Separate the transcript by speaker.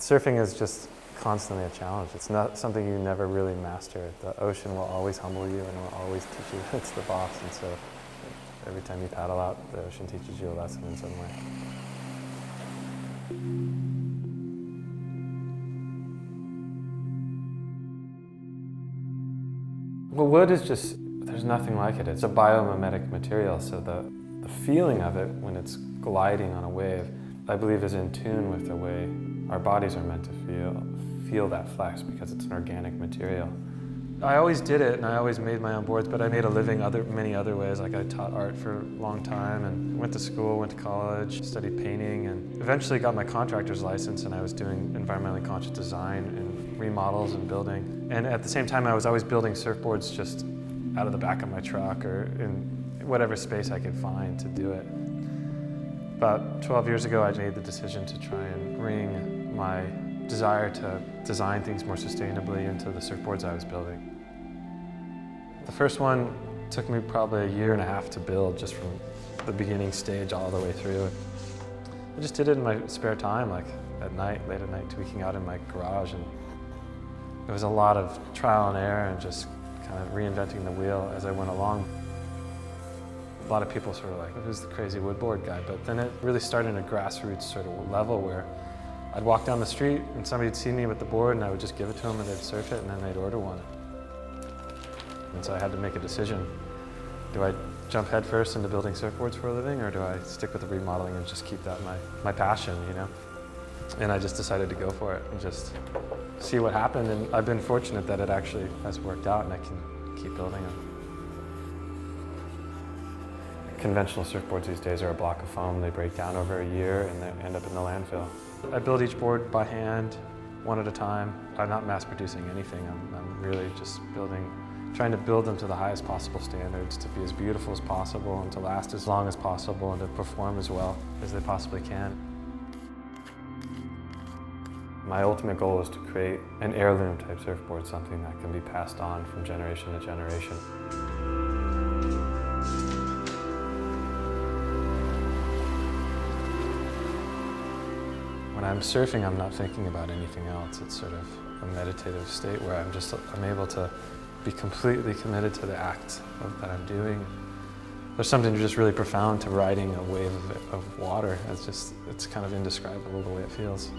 Speaker 1: Surfing is just constantly a challenge. It's not something you never really master. The ocean will always humble you and will always teach you it's the boss. And so every time you paddle out, the ocean teaches you a lesson in some way. Well, wood is just, there's nothing like it. It's a biomimetic material, so the feeling of it when it's gliding on a wave, I believe is in tune with the way our bodies are meant to feel that flex because it's an organic material. I always did it and I always made my own boards, but I made a living many other ways. Like I taught art for a long time and went to school, went to college, studied painting, and eventually got my contractor's license, and I was doing environmentally conscious design and remodels and building. And at the same time, I was always building surfboards just out of the back of my truck or in whatever space I could find to do it. About 12 years ago, I made the decision to try and bring my desire to design things more sustainably into the surfboards I was building. The first one took me probably 1.5 years to build, just from the beginning stage all the way through. I just did it in my spare time, like at night, late at night, tweaking out in my garage. And there was a lot of trial and error and just kind of reinventing the wheel as I went along. A lot of people sort of like, who's the crazy woodboard guy? But then it really started at a grassroots sort of level where I'd walk down the street and somebody'd see me with the board and I would just give it to them and they'd surf it and then they'd order one. And so I had to make a decision. Do I jump headfirst into building surfboards for a living, or do I stick with the remodeling and just keep that my passion, you know? And I just decided to go for it and just see what happened, and I've been fortunate that it actually has worked out and I can keep building them. Conventional surfboards these days are a block of foam. They break down over a year and they end up in the landfill. I build each board by hand, one at a time. I'm not mass producing anything. I'm really just trying to build them to the highest possible standards, to be as beautiful as possible and to last as long as possible and to perform as well as they possibly can. My ultimate goal is to create an heirloom type surfboard, something that can be passed on from generation to generation. When I'm surfing, I'm not thinking about anything else. It's sort of a meditative state where I'm able to be completely committed to the act that I'm doing. There's something just really profound to riding a wave of water. It's kind of indescribable the way it feels.